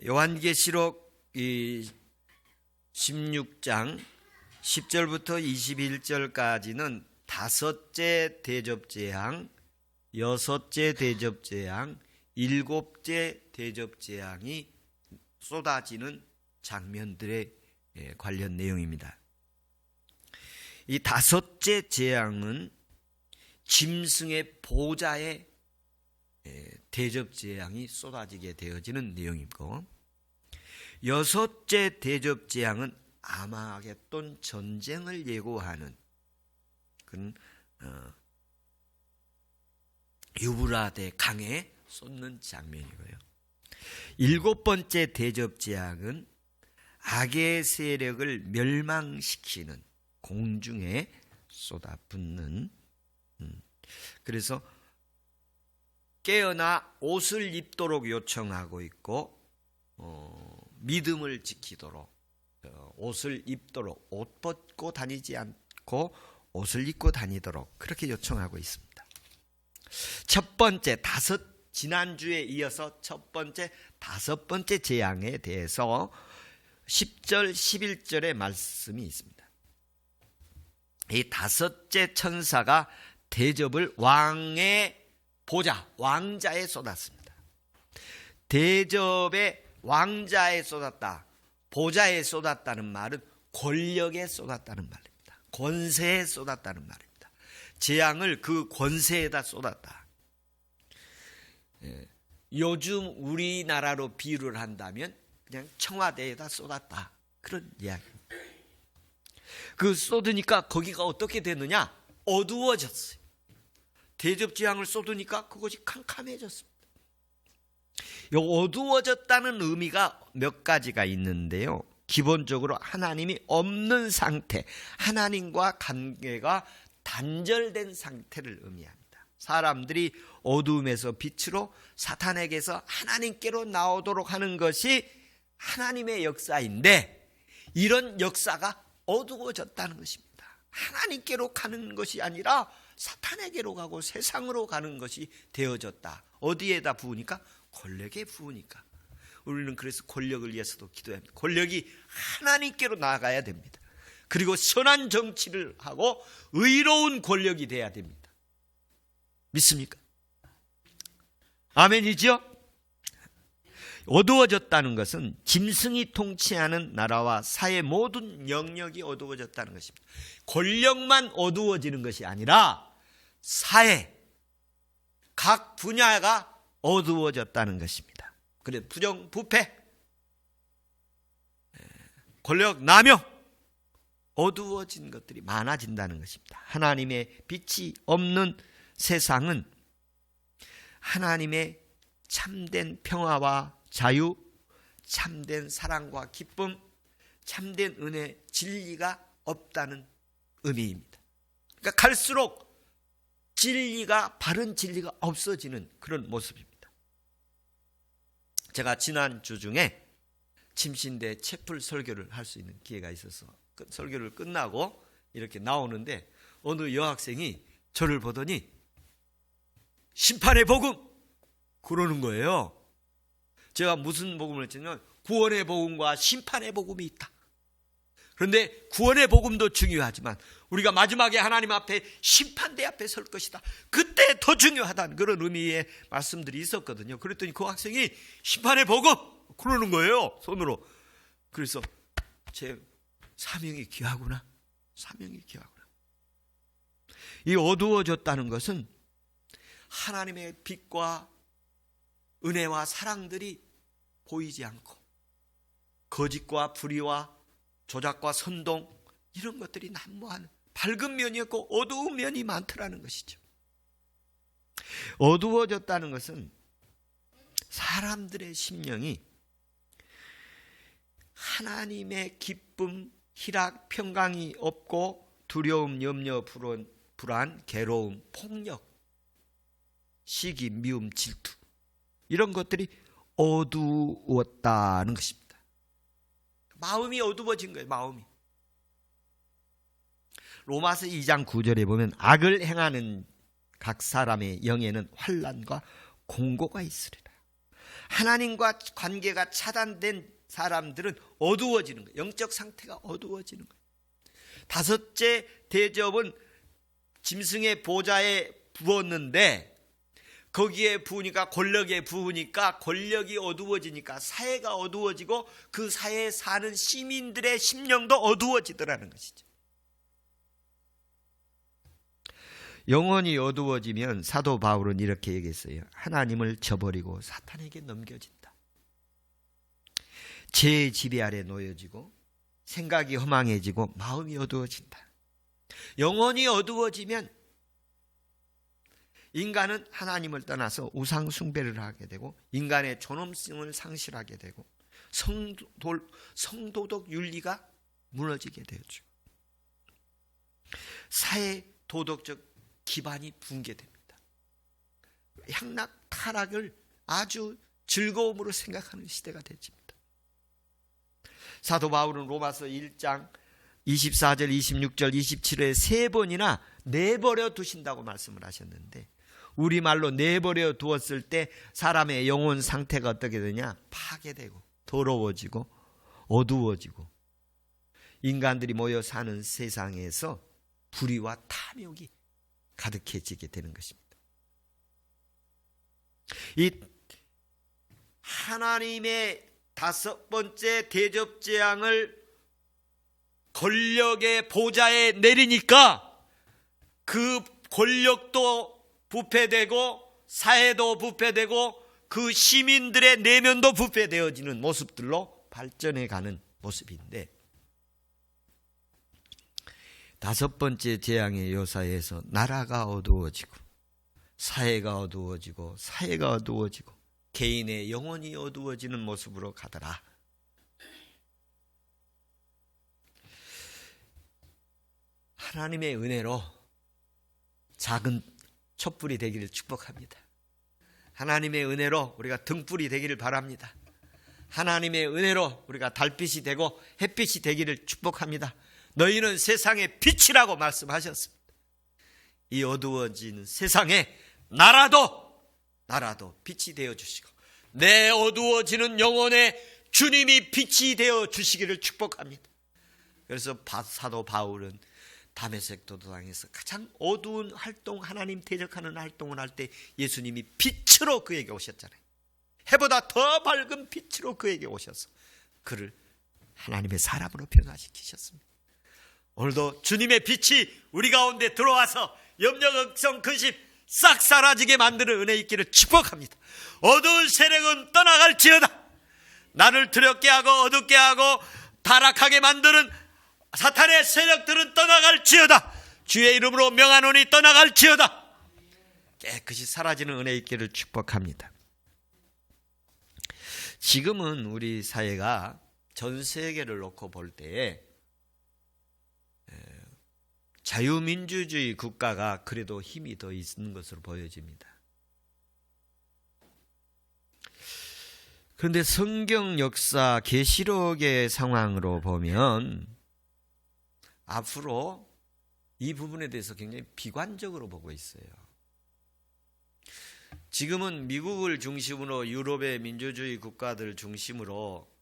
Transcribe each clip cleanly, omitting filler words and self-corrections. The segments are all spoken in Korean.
요한계시록 16장 10절부터 21절까지는 다섯째 대접재앙, 여섯째 대접재앙, 일곱째 대접재앙이 쏟아지는 장면들의 관련 내용입니다. 이 다섯째 재앙은 짐승의 보좌에 대접재앙이 쏟아지게 되어지는 내용이고, 여섯째 대접재앙은 아마겟돈 전쟁을 예고하는 그런 유브라데 강에 쏟는 장면이고요. 일곱 번째 대접재앙은 악의 세력을 멸망시키는 공중에 쏟아붓는, 그래서 깨어나 옷을 입도록 요청하고 있고, 믿음을 지키도록, 옷을 입도록, 옷 벗고 다니지 않고 옷을 입고 다니도록 그렇게 요청하고 있습니다. 첫 번째, 지난주에 이어서 첫 번째, 다섯 번째 재앙에 대해서 10절, 11절의 말씀이 있습니다. 이 다섯째 천사가 대접을 왕의 보좌, 왕자에 쏟았습니다. 대접에 왕자에 쏟았다, 보좌에 쏟았다는 말은 권력에 쏟았다는 말입니다. 권세에 쏟았다는 말입니다. 재앙을 그 권세에다 쏟았다. 요즘 우리나라로 비유를 한다면 그냥 청와대에다 쏟았다, 그런 이야기입니다. 그 쏟으니까 거기가 어떻게 됐느냐? 어두워졌어요. 대접재앙을 쏟으니까 그것이 캄캄해졌습니다. 이 어두워졌다는 의미가 몇 가지가 있는데요. 기본적으로 하나님이 없는 상태, 하나님과 관계가 단절된 상태를 의미합니다. 사람들이 어두움에서 빛으로, 사탄에게서 하나님께로 나오도록 하는 것이 하나님의 역사인데, 이런 역사가 어두워졌다는 것입니다. 하나님께로 가는 것이 아니라 사탄에게로 가고 세상으로 가는 것이 되어졌다. 어디에다 부으니까? 권력에 부으니까. 우리는 그래서 권력을 위해서도 기도해야 합니다. 권력이 하나님께로 나아가야 됩니다. 그리고 선한 정치를 하고 의로운 권력이 돼야 됩니다. 믿습니까? 아멘이죠? 어두워졌다는 것은 짐승이 통치하는 나라와 사회 모든 영역이 어두워졌다는 것입니다. 권력만 어두워지는 것이 아니라 사회, 각 분야가 어두워졌다는 것입니다. 그래, 부정부패, 권력 남용, 어두워진 것들이 많아진다는 것입니다. 하나님의 빛이 없는 세상은 하나님의 참된 평화와 자유, 참된 사랑과 기쁨, 참된 은혜, 진리가 없다는 의미입니다. 그러니까 갈수록 진리가, 바른 진리가 없어지는 그런 모습입니다. 제가 지난주 중에 침신대 채플 설교를 할 수 있는 기회가 있어서 설교를 끝나고 이렇게 나오는데, 어느 여학생이 저를 보더니 심판의 복음 그러는 거예요. 제가 무슨 복음을 했냐면 구원의 복음과 심판의 복음이 있다. 그런데 구원의 복음도 중요하지만 우리가 마지막에 하나님 앞에 심판대 앞에 설 것이다, 그때 더 중요하다는 그런 의미의 말씀들이 있었거든요. 그랬더니 그 학생이 심판의 복음 그러는 거예요, 손으로. 그래서 제 사명이 귀하구나, 사명이 귀하구나. 이 어두워졌다는 것은 하나님의 빛과 은혜와 사랑들이 보이지 않고 거짓과 불의와 조작과 선동, 이런 것들이 난무하는, 밝은 면이 없고 어두운 면이 많더라는 것이죠. 어두워졌다는 것은 사람들의 심령이 하나님의 기쁨, 희락, 평강이 없고 두려움, 염려, 불안, 괴로움, 폭력, 시기, 미움, 질투, 이런 것들이 어두웠다는 것입니다. 마음이 어두워진 거예요, 마음이. 로마서 2장 9절에 보면 악을 행하는 각 사람의 영에는 환난과 공고가 있으리라. 하나님과 관계가 차단된 사람들은 어두워지는 거예요. 영적 상태가 어두워지는 거예요. 다섯째 대접은 짐승의 보좌에 부었는데 거기에 부으니까, 권력에 부으니까 권력이 어두워지니까 사회가 어두워지고 그 사회에 사는 시민들의 심령도 어두워지더라는 것이죠. 영혼이 어두워지면 사도 바울은 이렇게 얘기했어요. 하나님을 저버리고 사탄에게 넘겨진다. 죄의 지배 아래 놓여지고 생각이 허망해지고 마음이 어두워진다. 영혼이 어두워지면 인간은 하나님을 떠나서 우상 숭배를 하게 되고 인간의 존엄성을 상실하게 되고 성도덕 윤리가 무너지게 되죠. 사회 도덕적 기반이 붕괴됩니다. 향락 타락을 아주 즐거움으로 생각하는 시대가 되집니다. 사도 바울은 로마서 1장 24절, 26절, 27절에 3번이나 내버려 두신다고 말씀을 하셨는데, 우리말로 내버려 두었을 때 사람의 영혼 상태가 어떻게 되냐? 파괴되고 더러워지고 어두워지고 인간들이 모여 사는 세상에서 불의와 탐욕이 가득해지게 되는 것입니다. 이 하나님의 5번째 대접 재앙을 권력의 보좌에 내리니까 그 권력도 부패되고 사회도 부패되고 그 시민들의 내면도 부패되어지는 모습들로 발전해가는 모습인데, 5번째 재앙의 요사에서 나라가 어두워지고 사회가 어두워지고 사회가 어두워지고 개인의 영혼이 어두워지는 모습으로 가더라. 하나님의 은혜로 작은 촛불이 되기를 축복합니다. 하나님의 은혜로 우리가 등불이 되기를 바랍니다. 하나님의 은혜로 우리가 달빛이 되고 햇빛이 되기를 축복합니다. 너희는 세상의 빛이라고 말씀하셨습니다. 이 어두워지는 세상에 나라도 빛이 되어 주시고 내 어두워지는 영혼에 주님이 빛이 되어 주시기를 축복합니다. 그래서 사도 바울은 다메섹 도도당에서 가장 어두운 활동, 하나님 대적하는 활동을 할 때 예수님이 빛으로 그에게 오셨잖아요. 해보다 더 밝은 빛으로 그에게 오셔서 그를 하나님의 사람으로 변화시키셨습니다. 오늘도 주님의 빛이 우리 가운데 들어와서 염려, 걱정, 근심 싹 사라지게 만드는 은혜 있기를 축복합니다. 어두운 세력은 떠나갈지어다. 나를 두렵게 하고 어둡게 하고 타락하게 만드는 사탄의 세력들은 떠나갈지어다. 주의 이름으로 명하노니 떠나갈지어다. 깨끗이 사라지는 은혜 있기를 축복합니다. 지금은 우리 사회가 전 세계를 놓고 볼 때에 자유민주주의 국가가 그래도 힘이 더 있는 것으로 보여집니다. 그런데 성경 역사 계시록의 상황으로 보면 앞으로 이 부분에 대해서 굉장히 비관적으로 보고 있어요. 지금은 미국을 중심으로 유럽의 민주주의 국가들 중심으로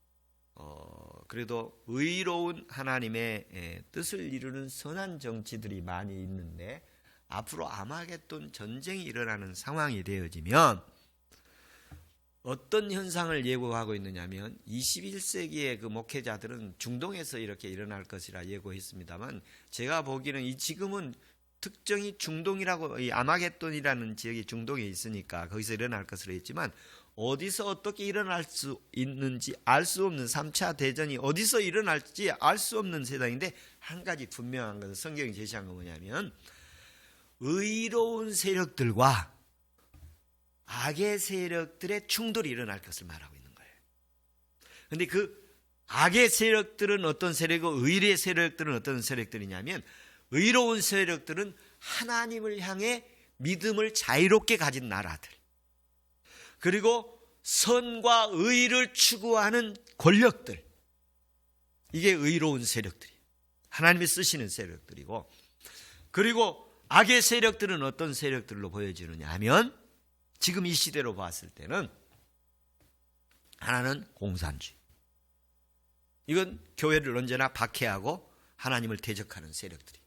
그래도 의로운 하나님의 뜻을 이루는 선한 정치들이 많이 있는데, 앞으로 아마겟돈 전쟁이 일어나는 상황이 되어지면 어떤 현상을 예고하고 있느냐면 21세기의 그 목회자들은 중동에서 이렇게 일어날 것이라 예고했습니다만, 제가 보기에는 지금은 특정히 중동이라고, 이 아마겟돈이라는 지역이 중동에 있으니까 거기서 일어날 것으로 했지만, 어디서 어떻게 일어날 수 있는지 알 수 없는 3차 대전이 어디서 일어날지 알 수 없는 세상인데, 한 가지 분명한 것은 성경이 제시한 건 뭐냐면 의로운 세력들과 악의 세력들의 충돌이 일어날 것을 말하고 있는 거예요. 그런데 그 악의 세력들은 어떤 세력이고 의의 세력들은 어떤 세력들이냐면, 의로운 세력들은 하나님을 향해 믿음을 자유롭게 가진 나라들, 그리고 선과 의를 추구하는 권력들, 이게 의로운 세력들이에요. 하나님이 쓰시는 세력들이고, 그리고 악의 세력들은 어떤 세력들로 보여지느냐 하면, 지금 이 시대로 봤을 때는 하나는 공산주의. 이건 교회를 언제나 박해하고 하나님을 대적하는 세력들이.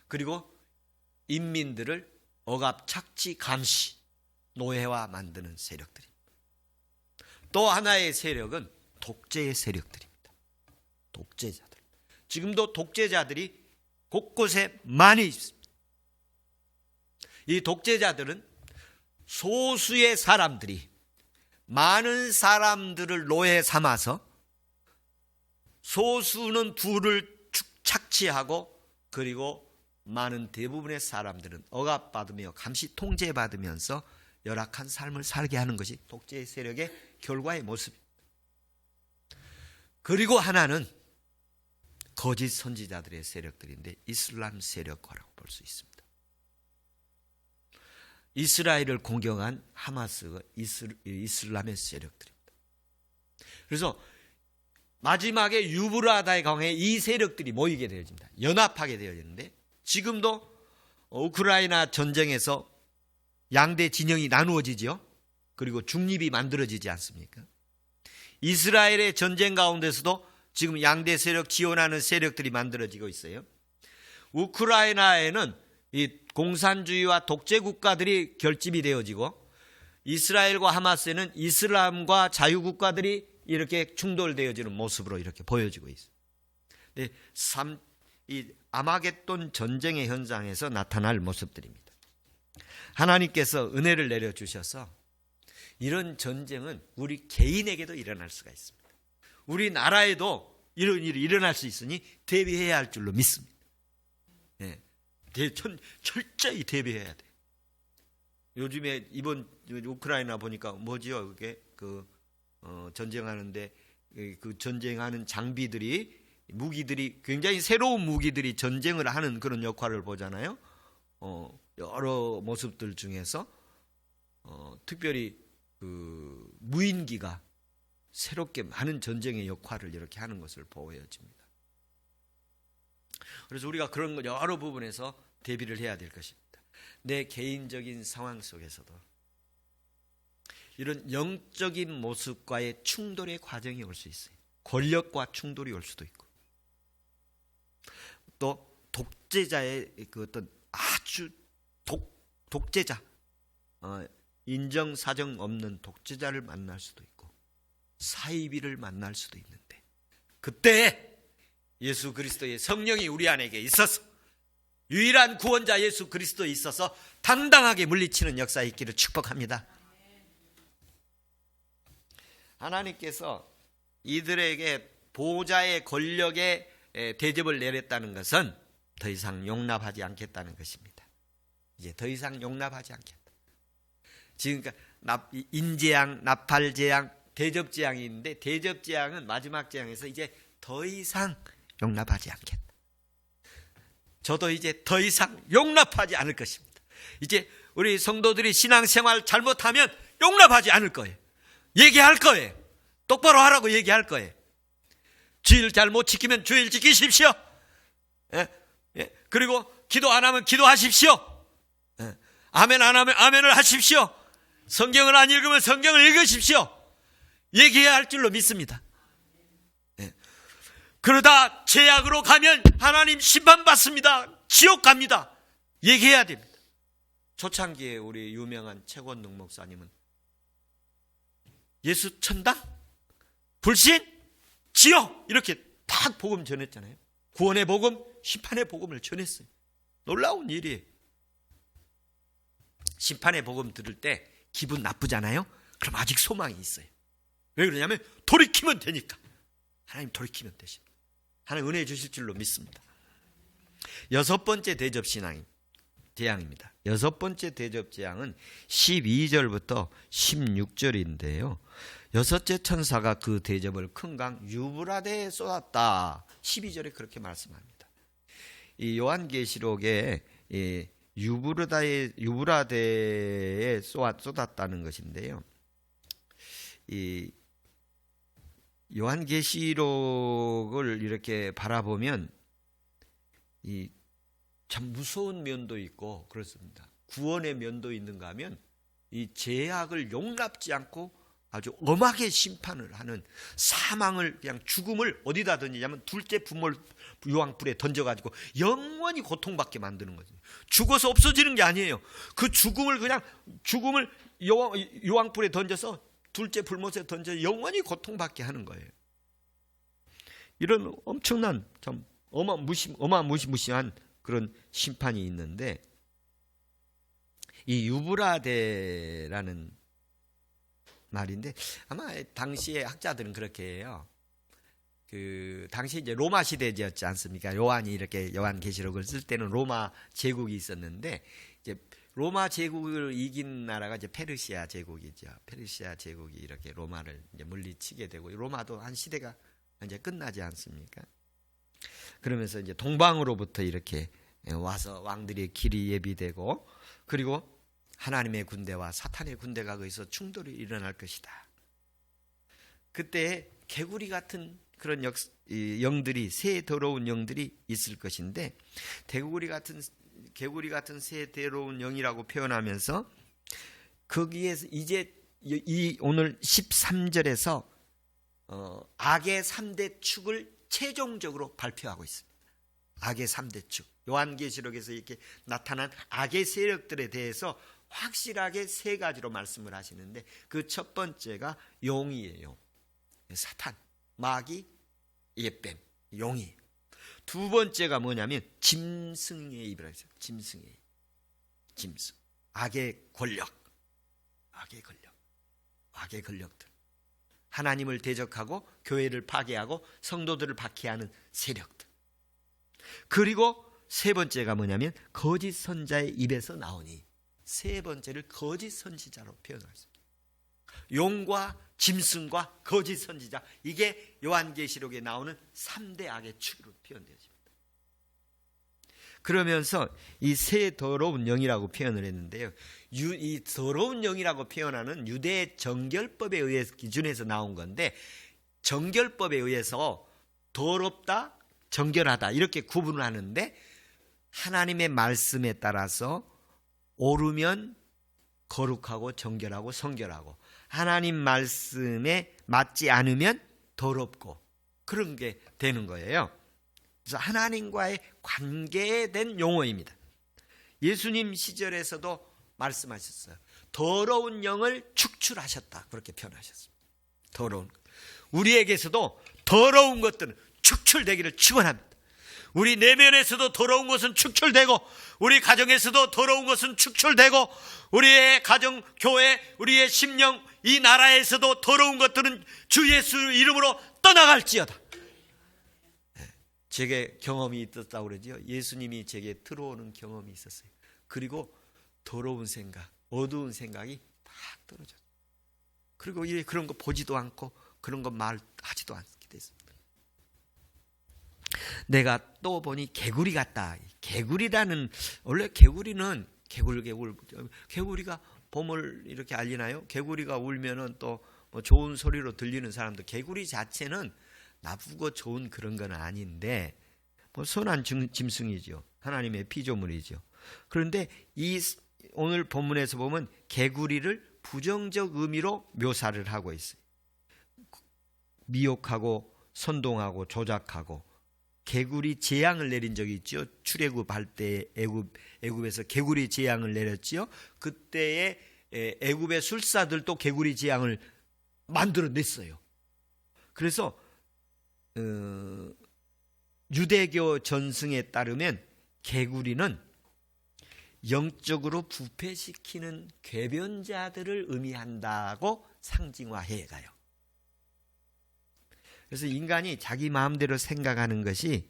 그리고 인민들을 억압, 착취, 감시, 노예화 만드는 세력들이. 또 하나의 세력은 독재의 세력들입니다. 독재자들. 지금도 독재자들이 곳곳에 많이 있습니다. 이 독재자들은 소수의 사람들이 많은 사람들을 노예 삼아서 소수는 부를 착취하고 그리고 많은 대부분의 사람들은 억압받으며 감시 통제받으면서 열악한 삶을 살게 하는 것이 독재 세력의 결과의 모습입니다. 그리고 하나는 거짓 선지자들의 세력들인데 이슬람 세력과라고 볼 수 있습니다. 이스라엘을 공격한 하마스가 이슬람의 세력들입니다. 그래서 마지막에 유브라다의 강에 이 세력들이 모이게 되어집니다. 연합하게 되어지는데 지금도 우크라이나 전쟁에서 양대 진영이 나누어지죠. 그리고 중립이 만들어지지 않습니까? 이스라엘의 전쟁 가운데서도 지금 양대 세력 지원하는 세력들이 만들어지고 있어요. 우크라이나에는 이 공산주의와 독재 국가들이 결집이 되어지고 이스라엘과 하마스에는 이슬람과 자유국가들이 이렇게 충돌되어지는 모습으로 이렇게 보여지고 있어요. 이 아마겟돈 전쟁의 현장에서 나타날 모습들입니다. 하나님께서 은혜를 내려주셔서 이런 전쟁은 우리 개인에게도 일어날 수가 있습니다. 우리나라에도 이런 일이 일어날 수 있으니 대비해야 할 줄로 믿습니다. 네. 철저히 대비해야 돼. 요즘에 이번 우크라이나 보니까 뭐지요? 그게 전쟁하는데 그 전쟁하는 장비들이 무기들이 굉장히 새로운 무기들이 전쟁을 하는 그런 역할을 보잖아요. 여러 모습들 중에서 특별히 그 무인기가 새롭게 많은 전쟁의 역할을 이렇게 하는 것을 보여집니다. 그래서 우리가 그런 것 여러 부분에서 대비를 해야 될 것입니다. 내 개인적인 상황 속에서도 이런 영적인 모습과의 충돌의 과정이 올 수 있어요. 권력과 충돌이 올 수도 있고 또 독재자의 그 어떤 아주 독재자 인정사정 없는 독재자를 만날 수도 있고 사이비를 만날 수도 있는데 그때 예수 그리스도의 성령이 우리 안에게 있어서 유일한 구원자 예수 그리스도에 있어서 당당하게 물리치는 역사에 있기를 축복합니다. 하나님께서 이들에게 보호자의 권력에 대접을 내렸다는 것은 더 이상 용납하지 않겠다는 것입니다. 이제 더 이상 용납하지 않겠다. 지금까지 인재앙, 나팔재앙, 대접재앙이 있는데 대접재앙은 마지막 재앙에서 이제 더 이상 용납하지 않겠다. 저도 이제 더 이상 용납하지 않을 것입니다. 이제 우리 성도들이 신앙생활 잘못하면 용납하지 않을 거예요. 얘기할 거예요. 똑바로 하라고 얘기할 거예요. 주일 잘못 지키면 주일 지키십시오. 그리고 기도 안 하면 기도하십시오. 아멘 안 하면 아멘을 하십시오. 성경을 안 읽으면 성경을 읽으십시오. 얘기해야 할 줄로 믿습니다. 그러다 죄악으로 가면 하나님 심판받습니다. 지옥 갑니다. 얘기해야 됩니다. 초창기에 우리 유명한 최권능 목사님은 예수 천당, 불신, 지옥 이렇게 딱 복음 전했잖아요. 구원의 복음, 심판의 복음을 전했어요. 놀라운 일이에요. 심판의 복음 들을 때 기분 나쁘잖아요. 그럼 아직 소망이 있어요. 왜 그러냐면 돌이키면 되니까. 하나님 돌이키면 되십니다. 하나님 은혜 주실 줄로 믿습니다. 여섯 번째 대접 재앙입니다. 여섯 번째 대접 재앙은 12절부터 16절인데요. 여섯째 천사가 그 대접을 큰 강 유브라데에 쏟았다. 12절에 그렇게 말씀합니다. 이 요한계시록에 유브라데에 쏟았다는 것인데요. 이 요한계시록을 이렇게 바라보면 이 참 무서운 면도 있고 그렇습니다. 구원의 면도 있는가 하면 이 죄악을 용납지 않고 아주 엄하게 심판을 하는, 사망을, 그냥 죽음을 어디다 던지냐면 둘째 부몰 요왕불에 던져가지고 영원히 고통받게 만드는 거죠. 죽어서 없어지는 게 아니에요. 그 죽음을 그냥 죽음을 요왕불에 던져서 둘째 불못에 던져 영원히 고통받게 하는 거예요. 이런 엄청난 참 어마무시한 그런 심판이 있는데, 이 유브라데라는 말인데 아마 당시에 학자들은 그렇게 해요. 그 당시 이제 로마 시대였지 않습니까? 요한이 이렇게 요한계시록을 쓸 때는 로마 제국이 있었는데, 이제 로마 제국을 이긴 나라가 이제 페르시아 제국이죠. 페르시아 제국이 이렇게 로마를 이제 물리치게 되고, 로마도 한 시대가 이제 끝나지 않습니까? 그러면서 이제 동방으로부터 이렇게 와서 왕들의 길이 예비되고, 그리고 하나님의 군대와 사탄의 군대가 거기서 충돌이 일어날 것이다. 그때 개구리 같은 그런 영들이, 새 더러운 영들이 있을 것인데, 개구리 같은 새 더러운 영이라고 표현하면서 거기에서 이제 이 오늘 13절에서 악의 3대 축을 최종적으로 발표하고 있습니다. 악의 3대 축. 요한계시록에서 이렇게 나타난 악의 세력들에 대해서 확실하게 세 가지로 말씀을 하시는데, 그 첫 번째가 용이에요. 사탄, 마귀, 예뱀, 용이. 두 번째가 뭐냐면 짐승의 입이라 했어요. 짐승. 악의 권력들. 하나님을 대적하고 교회를 파괴하고 성도들을 박해하는 세력들. 그리고 세 번째가 뭐냐면 거짓 선자의 입에서 나오니, 세 번째를 거짓 선지자로 표현했습니다. 용과 짐승과 거짓 선지자, 이게 요한계시록에 나오는 3대 악의 축으로 표현되어집니다. 그러면서 이 새 더러운 영이라고 표현을 했는데요, 이 더러운 영이라고 표현하는 유대 정결법에 의해서 기준에서 나온 건데, 정결법에 의해서 더럽다, 정결하다 이렇게 구분을 하는데, 하나님의 말씀에 따라서 옳으면 거룩하고 정결하고 성결하고, 하나님 말씀에 맞지 않으면 더럽고, 그런 게 되는 거예요. 그래서 하나님과의 관계에 된 용어입니다. 예수님 시절에서도 말씀하셨어요. 더러운 영을 축출하셨다, 그렇게 표현하셨습니다. 더러운 것. 우리에게서도 더러운 것들은 축출되기를 축원합니다. 우리 내면에서도 더러운 것은 축출되고, 우리 가정에서도 더러운 것은 축출되고, 우리의 가정, 교회, 우리의 심령, 이 나라에서도 더러운 것들은 주 예수 이름으로 떠나갈지어다. 제게 경험이 있었다고 그러죠. 예수님이 제게 들어오는 경험이 있었어요. 그리고 더러운 생각, 어두운 생각이 딱 떨어졌어요. 그리고 그런 거 보지도 않고 그런 거 말하지도 않게 됐습니다. 내가 또 보니 개구리 같다. 개구리라는, 원래 개구리는 개구리가 봄을 이렇게 알리나요? 개구리가 울면은 또 뭐 좋은 소리로 들리는 사람도, 개구리 자체는 나쁘고 좋은 그런 건 아닌데 뭐 선한 짐승이죠. 하나님의 피조물이죠. 그런데 이 오늘 본문에서 보면 개구리를 부정적 의미로 묘사를 하고 있어요. 미혹하고 선동하고 조작하고, 개구리 재앙을 내린 적이 있죠. 출애굽할 때 애굽에서 개구리 재앙을 내렸지요. 그때에 애굽의 술사들도 개구리 재앙을 만들어냈어요. 그래서 유대교 전승에 따르면 개구리는 영적으로 부패시키는 궤변자들을 의미한다고 상징화해 가요. 그래서 인간이 자기 마음대로 생각하는 것이,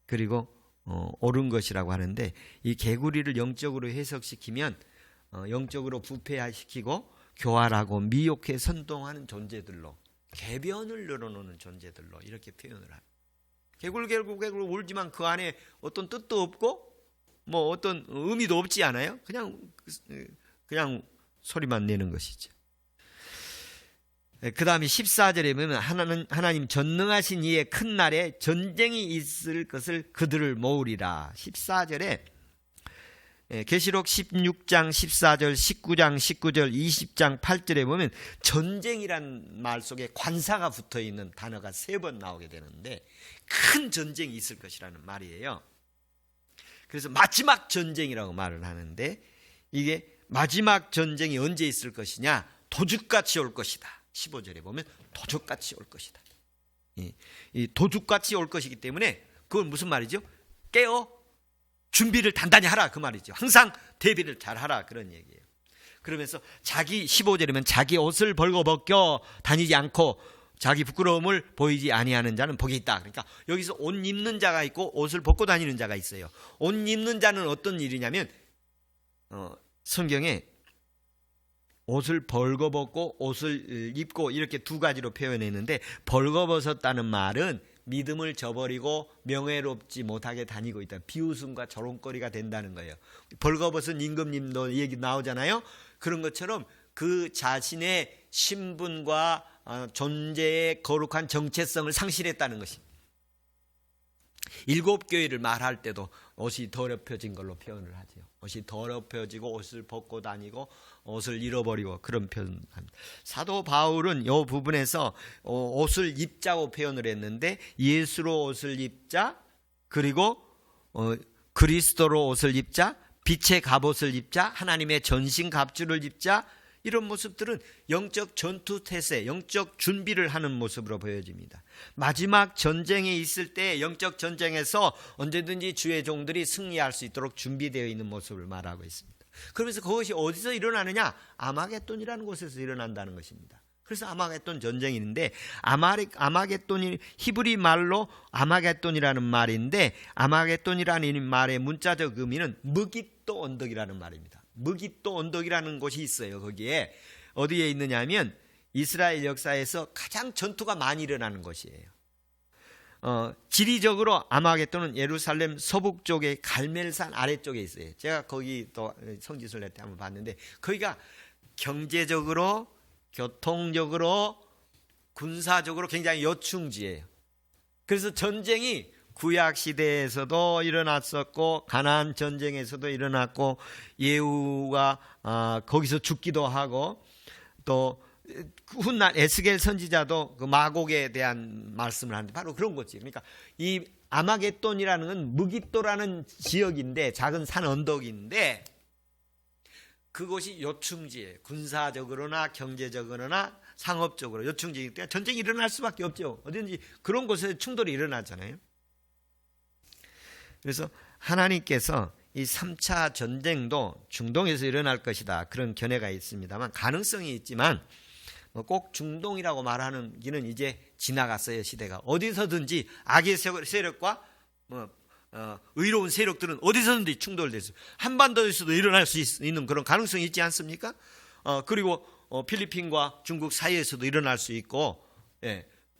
그리고 옳은 것이라고 하는데, 이 개구리를 영적으로 해석시키면 영적으로 부패시키고 교활하고 미혹해 선동하는 존재들로, 궤변을 늘어놓는 존재들로 이렇게 표현을 합니다. 개굴 울지만 그 안에 어떤 뜻도 없고 뭐 어떤 의미도 없지 않아요? 그냥 소리만 내는 것이죠. 그 다음에 14절에 보면 하나님 전능하신 이의 큰 날에 전쟁이 있을 것을 그들을 모으리라. 14절에 계시록 16장 14절, 19장 19절, 20장 8절에 보면 전쟁이란 말 속에 관사가 붙어있는 단어가 3번 나오게 되는데 큰 전쟁이 있을 것이라는 말이에요. 그래서 마지막 전쟁이라고 말을 하는데 이게 마지막 전쟁이 언제 있을 것이냐? 도둑같이 올 것이다. 15절에 보면 도둑같이 올 것이다. 이 도둑같이 올 것이기 때문에 그건 무슨 말이죠? 깨어 준비를 단단히 하라 그 말이죠. 항상 대비를 잘 하라 그런 얘기예요. 그러면서 15절이면 자기 옷을 벌거벗겨 다니지 않고 자기 부끄러움을 보이지 아니하는 자는 복이 있다. 그러니까 여기서 옷 입는 자가 있고 옷을 벗고 다니는 자가 있어요. 옷 입는 자는 어떤 일이냐면 성경에 옷을 벌거벗고 옷을 입고 이렇게 두 가지로 표현했는데 벌거벗었다는 말은 믿음을 저버리고 명예롭지 못하게 다니고 있다. 비웃음과 조롱거리가 된다는 거예요. 벌거벗은 임금님도 얘기 나오잖아요. 그런 것처럼 그 자신의 신분과 존재의 거룩한 정체성을 상실했다는 것입니다. 7교회를 말할 때도 옷이 더럽혀진 걸로 표현을 하죠. 옷이 더럽혀지고 옷을 벗고 다니고 옷을 잃어버리고 그런 표현합니다. 사도 바울은 이 부분에서 옷을 입자고 표현을 했는데 예수로 옷을 입자, 그리고 그리스도로 옷을 입자, 빛의 갑옷을 입자, 하나님의 전신 갑주를 입자, 이런 모습들은 영적 전투 태세, 영적 준비를 하는 모습으로 보여집니다. 마지막 전쟁에 있을 때 영적 전쟁에서 언제든지 주의 종들이 승리할 수 있도록 준비되어 있는 모습을 말하고 있습니다. 그러면서 그것이 어디서 일어나느냐? 아마겟돈이라는 곳에서 일어난다는 것입니다. 그래서 아마겟돈 전쟁인데 아마겟돈이 히브리 말로 아마겟돈이라는 말인데 아마겟돈이라는 말의 문자적 의미는 무깃도 언덕이라는 말입니다. 무깃도 언덕이라는 곳이 있어요. 거기에 어디에 있느냐 하면 이스라엘 역사에서 가장 전투가 많이 일어나는 곳이에요. 지리적으로 아마겟돈은 예루살렘 서북 쪽에 갈멜산 아래쪽에 있어요. 제가 거기 또 성지순례 때 한번 봤는데 거기가 경제적으로 교통적으로 군사적으로 굉장히 요충지예요. 그래서 전쟁이 구약 시대에서도 일어났었고 가나안 전쟁에서도 일어났고 예후가 거기서 죽기도 하고 또 훗날 에스겔 선지자도 그 마곡에 대한 말씀을 하는데 바로 그런 거지. 그러니까 이 아마겟돈이라는 건 무깃도라는 지역인데 작은 산 언덕인데 그곳이 요충지예요. 군사적으로나 경제적으로나 상업적으로 요충지이기 때문에 전쟁이 일어날 수밖에 없죠. 어딘지 그런 곳에 충돌이 일어나잖아요. 그래서 하나님께서 이 3차 전쟁도 중동에서 일어날 것이다. 그런 견해가 있습니다만 가능성이 있지만 꼭 중동이라고 말하는 기는 이제 지나갔어요. 시대가. 어디서든지 악의 세력과 의로운 세력들은 어디서든지 충돌됐어요. 한반도에서도 일어날 수 있는 그런 가능성이 있지 않습니까? 그리고 필리핀과 중국 사이에서도 일어날 수 있고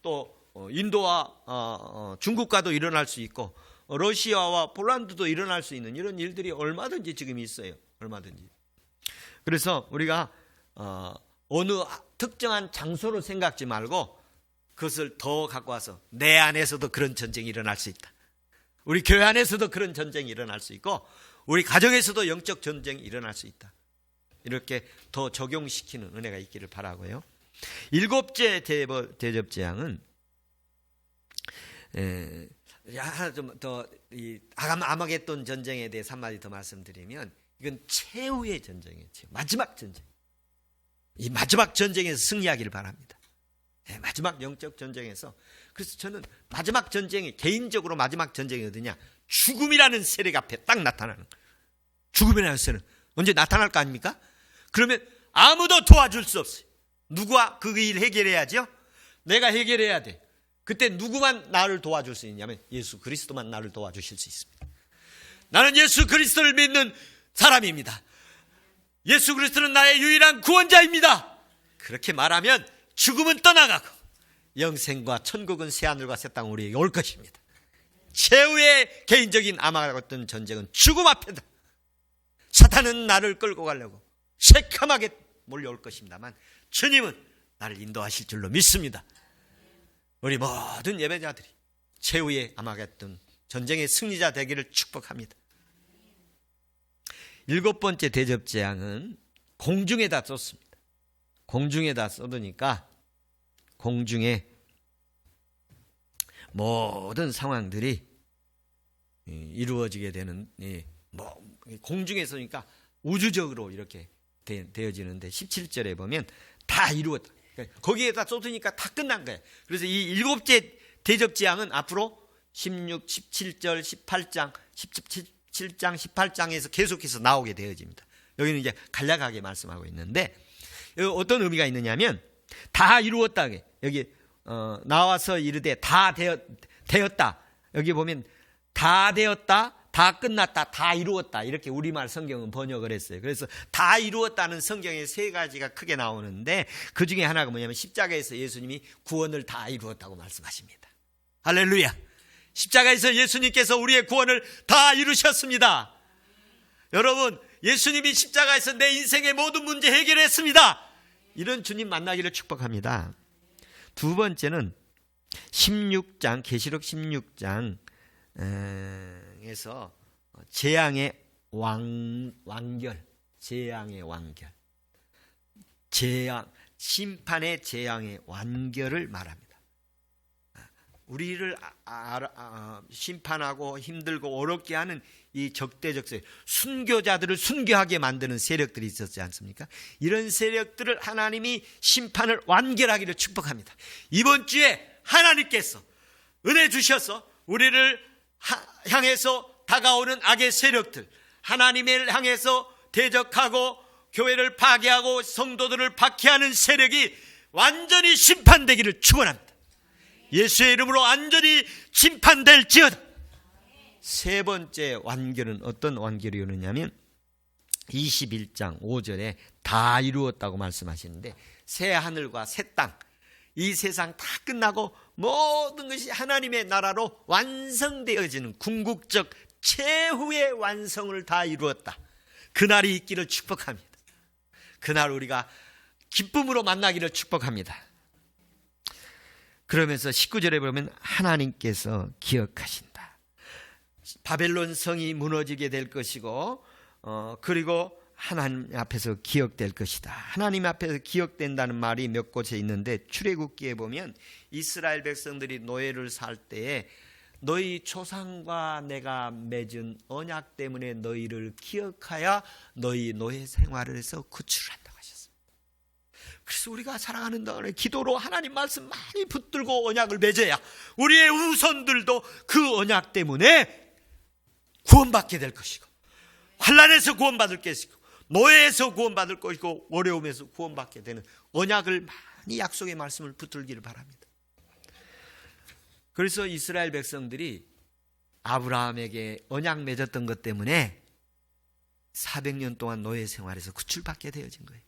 또 인도와 중국과도 일어날 수 있고 러시아와 폴란드도 일어날 수 있는 이런 일들이 얼마든지 지금 있어요. 얼마든지. 그래서 우리가 어느 특정한 장소를 생각지 말고 그것을 더 갖고 와서 내 안에서도 그런 전쟁이 일어날 수 있다. 우리 교회 안에서도 그런 전쟁이 일어날 수 있고 우리 가정에서도 영적 전쟁이 일어날 수 있다. 이렇게 더 적용시키는 은혜가 있기를 바라고요. 7째 대접재앙은 하나 좀 더 아마겟돈 전쟁에 대해서 한마디 더 말씀드리면 이건 최후의 전쟁이에요. 마지막 전쟁. 이 마지막 전쟁에서 승리하기를 바랍니다. 마지막 영적 전쟁에서. 그래서 저는 마지막 전쟁이 개인적으로 마지막 전쟁이 어디냐? 죽음이라는 세력 앞에 딱 나타나는 거예요. 죽음이라는 세력 언제 나타날 거 아닙니까? 그러면 아무도 도와줄 수 없어요. 누가 그 일 해결해야죠? 내가 해결해야 돼. 그때 누구만 나를 도와줄 수 있냐면 예수 그리스도만 나를 도와주실 수 있습니다. 나는 예수 그리스도를 믿는 사람입니다. 예수 그리스도는 나의 유일한 구원자입니다. 그렇게 말하면 죽음은 떠나가고 영생과 천국은 새하늘과 새 땅 우리에게 올 것입니다. 최후의 개인적인 아마겟돈 전쟁은 죽음 앞에다. 사탄은 나를 끌고 가려고 새카맣게 몰려올 것입니다만 주님은 나를 인도하실 줄로 믿습니다. 우리 모든 예배자들이 최후의 아마겟돈 전쟁의 승리자 되기를 축복합니다. 일곱 번째 대접 재앙은 공중에다 쏟습니다. 공중에다 쏟으니까 공중에 모든 상황들이 이루어지게 되는, 공중에 쏘니까 우주적으로 이렇게 되어지는데 17절에 보면 다 이루었다. 거기에다 쏟으니까 다 끝난 거예요. 그래서 이 일곱째 대접 재앙은 앞으로 16, 17절, 18장, 17장, 18장에서 계속해서 나오게 되어집니다. 여기는 이제 간략하게 말씀하고 있는데, 여기 어떤 의미가 있느냐면 다 이루었다. 여기 나와서 이르되 다 되었다. 여기 보면 다 되었다, 다 끝났다, 다 이루었다, 이렇게 우리말 성경은 번역을 했어요. 그래서 다 이루었다는 성경에 세 가지가 크게 나오는데, 그 중에 하나가 뭐냐면 십자가에서 예수님이 구원을 다 이루었다고 말씀하십니다. 할렐루야. 십자가에서 예수님께서 우리의 구원을 다 이루셨습니다. 여러분, 예수님이 십자가에서 내 인생의 모든 문제 해결했습니다. 이런 주님 만나기를 축복합니다. 두 번째는 16장, 계시록 16장 에서 재앙의 완결, 재앙의 완결, 심판의 재앙의 완결을 말합니다. 우리를 심판하고 힘들고 어렵게 하는 이 적대적 세력, 순교자들을 순교하게 만드는 세력들이 있었지 않습니까? 이런 세력들을 하나님이 심판을 완결하기를 축복합니다. 이번 주에 하나님께서 은혜 주셔서 우리를 향해서 다가오는 악의 세력들, 하나님을 향해서 대적하고 교회를 파괴하고 성도들을 박해하는 세력이 완전히 심판되기를 축원합니다. 예수의 이름으로 완전히 심판될지어다. 세 번째 완결은 어떤 완결이 오느냐면 21장 5절에 다 이루었다고 말씀하시는데, 새 하늘과 새 땅, 이 세상 다 끝나고 모든 것이 하나님의 나라로 완성되어지는 궁극적 최후의 완성을 다 이루었다. 그날이 있기를 축복합니다. 그날 우리가 기쁨으로 만나기를 축복합니다. 그러면서 19절에 보면 하나님께서 기억하신다. 바벨론 성이 무너지게 될 것이고, 그리고 하나님 앞에서 기억될 것이다. 하나님 앞에서 기억된다는 말이 몇 곳에 있는데, 출애굽기에 보면 이스라엘 백성들이 노예를 살 때에 너희 조상과 내가 맺은 언약 때문에 너희를 기억하여 너희 노예 생활을 해서 구출한다고 하셨습니다. 그래서 우리가 살아가는 동안에 기도로 하나님 말씀 많이 붙들고 언약을 맺어야 우리의 후손들도 그 언약 때문에 구원받게 될 것이고, 환난에서 구원받을 것이고, 노예에서 구원받을 것이고, 어려움에서 구원받게 되는 언약을 많이 약속의 말씀을 붙들기를 바랍니다. 그래서 이스라엘 백성들이 아브라함에게 언약 맺었던 것 때문에 400년 동안 노예 생활에서 구출받게 되어진 거예요.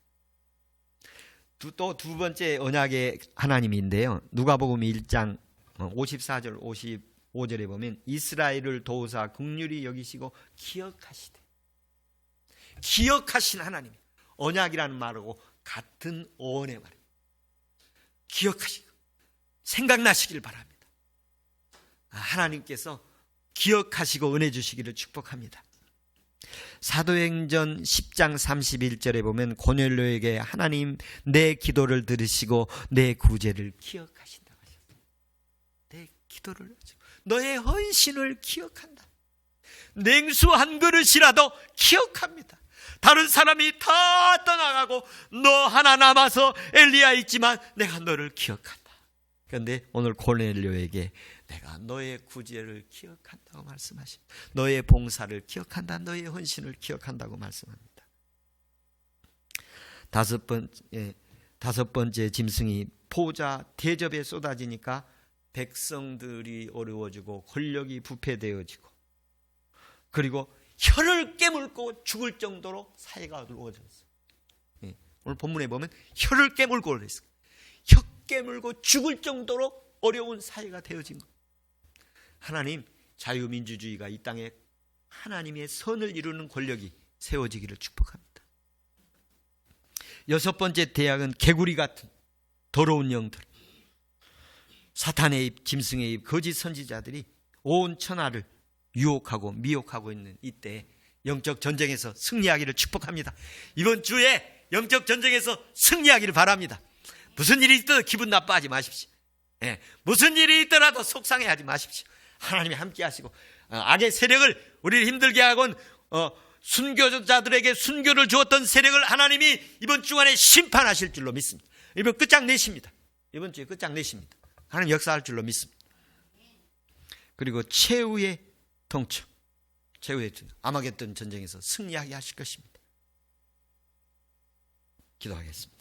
또 두 번째 언약의 하나님인데요, 누가복음 1장 54절 55절에 보면 이스라엘을 도우사 긍휼히 여기시고 기억하시되, 기억하신 하나님, 언약이라는 말하고 같은 어원의 말이에요. 기억하시고 생각나시길 바랍니다. 하나님께서 기억하시고 은혜 주시기를 축복합니다. 사도행전 10장 31절에 보면 고넬료에게 하나님 내 기도를 들으시고 내 구제를 기억하신다고 하셨어요. 내 기도를, 너의 헌신을 기억한다. 냉수 한 그릇이라도 기억합니다. 다른 사람이 다 떠나가고 너 하나 남아서 엘리야 있지만 내가 너를 기억한다. 그런데 오늘 고넬료에게 내가 너의 구제를 기억한다고 말씀하십니다. 너의 봉사를 기억한다. 너의 헌신을 기억한다고 말씀합니다. 다섯 번째 짐승이 포자 대접에 쏟아지니까 백성들이 어려워지고 권력이 부패되어지고, 그리고 혀를 깨물고 죽을 정도로 사회가 어두워졌어요. 오늘 본문에 보면 혀를 깨물고 그랬어요. 혀 깨물고 죽을 정도로 어려운 사회가 되어진 것. 하나님, 자유민주주의가 이 땅에 하나님의 선을 이루는 권력이 세워지기를 축복합니다. 여섯 번째 대약은 개구리 같은 더러운 영들, 사탄의 입, 짐승의 입, 거짓 선지자들이 온 천하를 유혹하고 미혹하고 있는 이때 영적 전쟁에서 승리하기를 축복합니다. 이번 주에 영적 전쟁에서 승리하기를 바랍니다. 무슨 일이 있어도 기분 나빠하지 마십시오. 예, 무슨 일이 있더라도 속상해하지 마십시오. 하나님이 함께 하시고 악의 세력을 우리를 힘들게 하곤 순교자들에게 순교를 주었던 세력을 하나님이 이번 주간에 심판하실 줄로 믿습니다. 이번 끝장내십니다. 이번 주에 끝장내십니다. 하나님 역사할 줄로 믿습니다. 그리고 최후의 통첩, 최후의 아마겟돈 전쟁에서 승리하게 하실 것입니다. 기도하겠습니다.